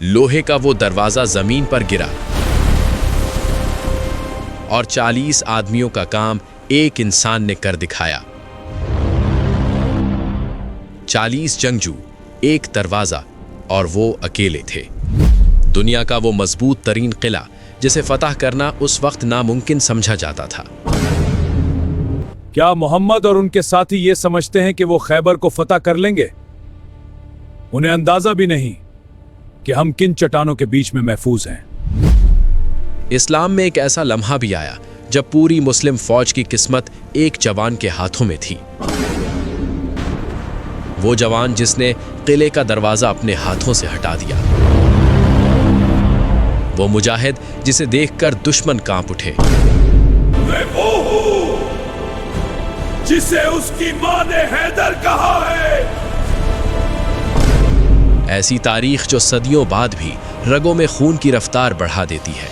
लोहे का वो दरवाजा जमीन पर गिरा और 40 आदमियों का काम एक इंसान ने कर दिखाया। 40 जंगजू, एक दरवाजा, और वो अकेले थे। दुनिया का वो मजबूत तरीन किला जिसे फतह करना उस वक्त नामुमकिन समझा जाता था। क्या मोहम्मद और उनके साथी ये समझते हैं कि वो खैबर को फतह कर लेंगे? उन्हें अंदाजा भी नहीं कि हम किन चट्टानों के बीच में महफूज हैं। इस्लाम में एक ऐसा लम्हा भी आया जब पूरी मुस्लिम फौज की किस्मत एक जवान के हाथों में थी। वो जवान जिसने किले का दरवाजा अपने हाथों से हटा दिया। वो मुजाहिद जिसे देखकर दुश्मन कांप उठे। मैं वो हूं जिसे उसकी मां ने हैदर कहा है। ऐसी तारीख जो सदियों बाद भी रगों में खून की रफ्तार बढ़ा देती है।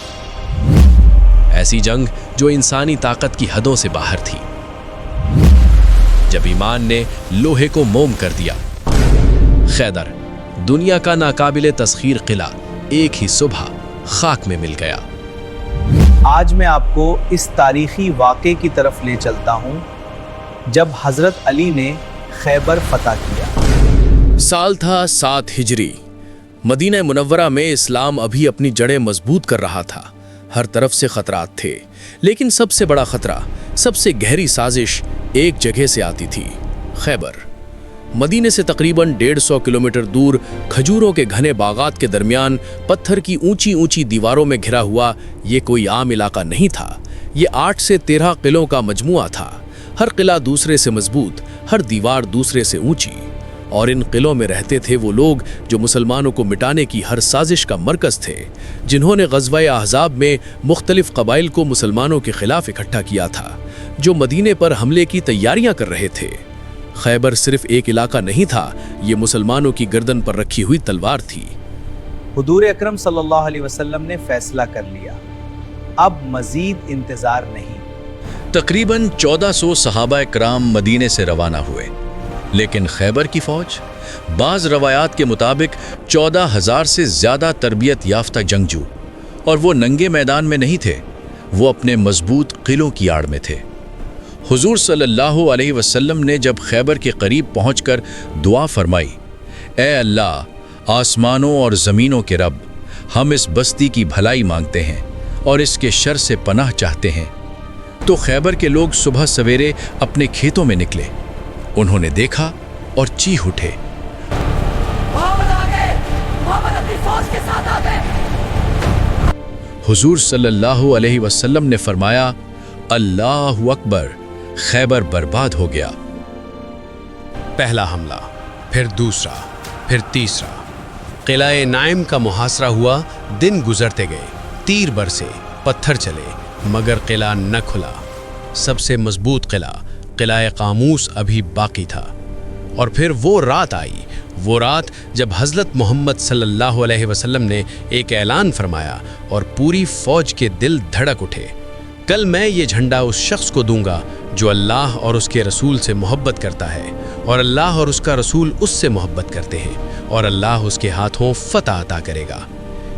ऐसी जंग जो इंसानी ताकत की हदों से बाहर थी। जब ईमान ने लोहे को मोम कर दिया। खैबर, दुनिया का नाकाबिले तस्खीर किला, एक ही सुबह खाक में मिल गया। आज मैं आपको इस तारीखी वाक़े की तरफ ले चलता हूँ जब हज़रत अली ने खैबर फतह किया। साल था 7 हिजरी। मदीना मुनव्वरा में इस्लाम अभी अपनी जड़ें मजबूत कर रहा था। हर तरफ से खतरात थे, लेकिन सबसे बड़ा खतरा, सबसे गहरी साजिश एक जगह से आती थी, खैबर। मदीने से तकरीबन 150 किलोमीटर दूर खजूरों के घने बागात के दरमियान पत्थर की ऊंची ऊंची दीवारों में घिरा हुआ ये कोई आम इलाका नहीं था। ये 8 से 13 किलों का मजमुआ था। हर किला दूसरे से मजबूत, हर दीवार दूसरे से ऊंची। और इन किलों में रहते थे वो लोग जो मुसलमानों को मिटाने की हर साजिश का मरकज थे, जिन्होंने ग़ज़वा-ए अहज़ाब में मुख्तलिफ क़बाइल को मुसलमानों के खिलाफ इकट्ठा किया था, जो मदीने पर हमले की तैयारियां कर रहे थे। खैबर सिर्फ एक इलाका नहीं था, ये मुसलमानों की गर्दन पर रखी हुई तलवार थी। हुजूर अकरम सल्लल्लाहु अलैहि वसल्लम ने फैसला कर लिया, अब मजीद इंतजार नहीं। तकरीबन 1400 सहाबा इकराम मदीने से रवाना हुए, लेकिन खैबर की फौज, बाज़ रवायात के मुताबिक 14,000 से ज़्यादा तरबियत याफ्ता जंगजू, और वो नंगे मैदान में नहीं थे, वो अपने मजबूत किलों की आड़ में थे। हुजूर सल्लल्लाहु अलैहि वसल्लम ने जब खैबर के करीब पहुंचकर दुआ फरमाई, ए अल्लाह, आसमानों और ज़मीनों के रब, हम इस बस्ती की भलाई मांगते हैं और इसके शर से पनाह चाहते हैं, तो खैबर के लोग सुबह सवेरे अपने खेतों में निकले। उन्होंने देखा और चीख उठे, मोहम्मद अपनी फौज के साथ आ गए। हुजूर सल्लल्लाहु अलैहि वसल्लम ने फरमाया, अल्लाहु अकबर, खैबर बर्बाद हो गया। पहला हमला, फिर दूसरा, फिर तीसरा। किला-ए नाइम का मुहासरा हुआ। दिन गुजरते गए, तीर बरसे, पत्थर चले, मगर किला न खुला। सबसे मजबूत किला, किला-ए कामूस अभी बाकी था। और फिर वो रात आई, वो रात जब हज़रत मोहम्मद सल्लल्लाहु अलैहि वसल्लम ने एक ऐलान फरमाया और पूरी फौज के दिल धड़क उठे, कल मैं ये झंडा उस शख्स को दूंगा जो अल्लाह और उसके रसूल से मोहब्बत करता है, और अल्लाह और उसका रसूल उससे मोहब्बत करते हैं, और अल्लाह उसके हाथों फतह अता करेगा।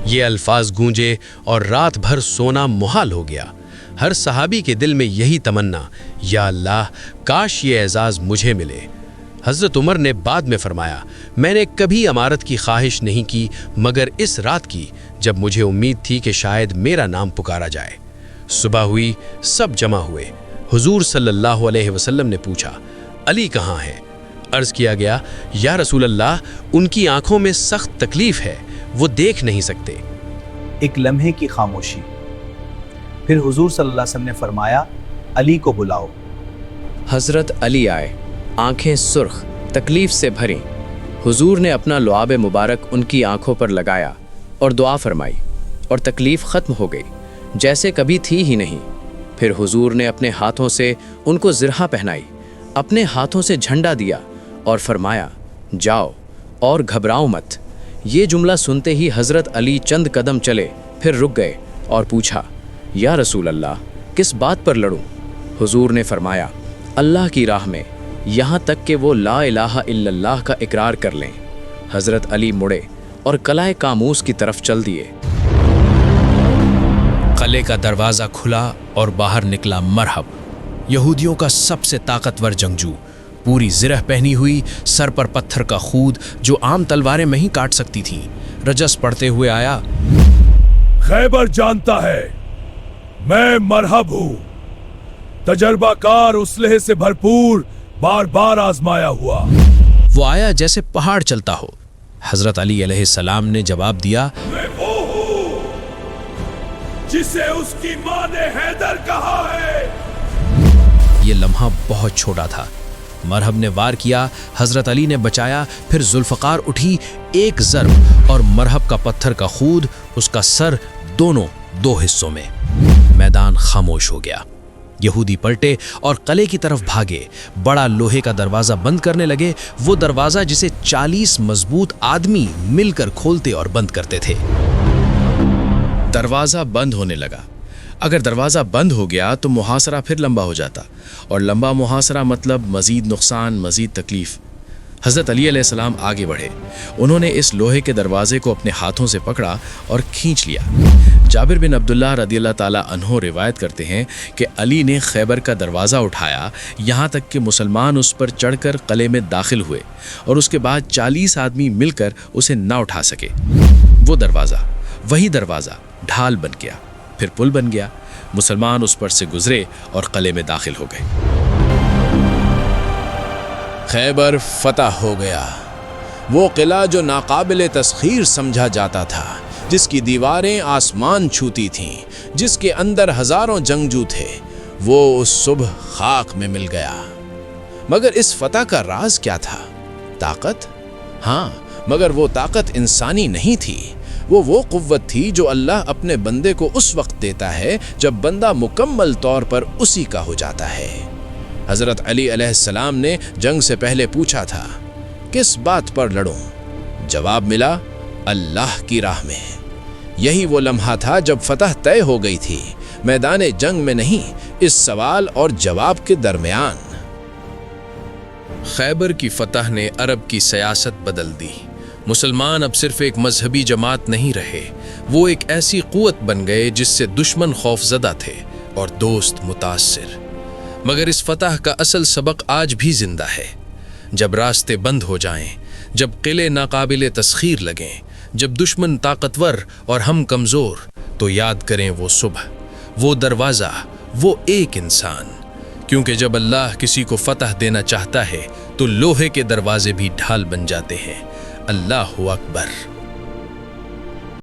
ये अल्फाज गूंजे और रात भर सोना मुहाल हो गया। हर सहाबी के दिल में यही तमन्ना, या अल्लाह, काश ये एजाज़ मुझे मिले। हज़रत उमर ने बाद में फरमाया, मैंने कभी अमारत की ख्वाहिश नहीं की मगर इस रात की, जब मुझे उम्मीद थी कि शायद मेरा नाम पुकारा जाए। सुबह हुई, सब जमा हुए। हुजूर सल्लल्लाहु अलैहि वसल्लम ने पूछा, अली कहाँ है? अर्ज़ किया गया, या रसूल अल्लाह, उनकी आंखों में सख्त तकलीफ है, वो देख नहीं सकते। एक लम्हे की खामोशी। फिर हुजूर सल्लल्लाहु अलैहि वसल्लम ने फरमाया, अली को बुलाओ। हज़रत अली आए, आंखें सुर्ख, तकलीफ से भरी। हुजूर ने अपना लुआब मुबारक उनकी आंखों पर लगाया और दुआ फरमाई, और तकलीफ ख़त्म हो गई, जैसे कभी थी ही नहीं। फिर हुजूर ने अपने हाथों से उनको ज़िरहा पहनाई, अपने हाथों से झंडा दिया और फरमाया, जाओ और घबराओ मत। ये जुमला सुनते ही हज़रत अली चंद कदम चले, फिर रुक गए और पूछा, या रसूल अल्लाह, किस बात पर लड़ूं? हुजूर ने फरमाया, अल्लाह की राह में, यहाँ तक कि वो ला इलाहा इल्लल्लाह का इकरार कर लें। हज़रत अली मुड़े اور قلعہ کاموس کی طرف چل دیے۔ قلعے کا دروازہ کھلا اور باہر نکلا مرحب، یہودیوں کا سب سے طاقتور جنگجو، پوری زرہ پہنی ہوئی، سر پر پتھر کا خود جو عام تلواریں نہیں کاٹ سکتی تھیں، رجس پڑھتے ہوئے آیا۔ خیبر جانتا ہے میں مرحب ہوں، تجربہ کار اسلحے سے بھرپور، بار بار آزمایا ہوا۔ وہ آیا جیسے پہاڑ چلتا ہو۔ حضرت علی علیہ السلام نے جواب دیا، میں وہ ہوں جسے اس کی ماں نے حیدر کہا ہے۔ یہ لمحہ بہت چھوٹا تھا۔ مرحب نے وار کیا، حضرت علی نے بچایا، پھر ذوالفقار اٹھی، ایک ضرب اور مرحب کا پتھر کا خود، اس کا سر، دونوں دو حصوں میں۔ میدان خاموش ہو گیا۔ یہودی پلٹے اور قلعے کی طرف بھاگے، بڑا لوہے کا دروازہ بند کرنے لگے، وہ دروازہ جسے 40 مضبوط آدمی مل کر کھولتے اور بند کرتے تھے۔ دروازہ بند ہونے لگا۔ اگر دروازہ بند ہو گیا تو محاصرہ پھر لمبا ہو جاتا، اور لمبا محاصرہ مطلب مزید نقصان، مزید تکلیف۔ حضرت علی علیہ السلام آگے بڑھے، انہوں نے اس لوہے کے دروازے کو اپنے ہاتھوں سے پکڑا اور کھینچ لیا۔ جابر بن عبداللہ رضی اللہ تعالیٰ عنہ روایت کرتے ہیں کہ علی نے خیبر کا دروازہ اٹھایا، یہاں تک کہ مسلمان اس پر چڑھ کر قلعے میں داخل ہوئے، اور اس کے بعد 40 آدمی مل کر اسے نہ اٹھا سکے۔ وہ دروازہ، وہی دروازہ ڈھال بن گیا، پھر پل بن گیا، مسلمان اس پر سے گزرے اور قلعے میں داخل ہو گئے۔ خیبر فتح ہو گیا، وہ قلعہ جو ناقابل تسخیر سمجھا جاتا تھا، جس کی دیواریں آسمان چھوتی تھیں، جس کے اندر ہزاروں جنگجو تھے، وہ اس صبح خاک میں مل گیا۔ مگر اس فتح کا راز کیا تھا؟ طاقت؟ ہاں، مگر وہ طاقت انسانی نہیں تھی، وہ قوت تھی جو اللہ اپنے بندے کو اس وقت دیتا ہے جب بندہ مکمل طور پر اسی کا ہو جاتا ہے۔ حضرت علی علیہ السلام نے جنگ سے پہلے پوچھا تھا، کس بات پر لڑوں؟ جواب ملا، اللہ کی راہ میں۔ یہی وہ لمحہ تھا جب فتح طے ہو گئی تھی، میدان جنگ میں نہیں، اس سوال اور جواب کے درمیان۔ خیبر کی فتح نے عرب کی سیاست بدل دی۔ مسلمان اب صرف ایک مذہبی جماعت نہیں رہے، وہ ایک ایسی قوت بن گئے جس سے دشمن خوف زدہ تھے اور دوست متاثر۔ مگر اس فتح کا اصل سبق آج بھی زندہ ہے۔ جب راستے بند ہو جائیں، جب قلعے ناقابل تسخیر لگیں، جب دشمن طاقتور اور ہم کمزور، تو یاد کریں وہ صبح، وہ دروازہ، وہ ایک انسان، کیونکہ جب اللہ کسی کو فتح دینا چاہتا ہے تو لوہے کے دروازے بھی ڈھال بن جاتے ہیں۔ اللہ اکبر۔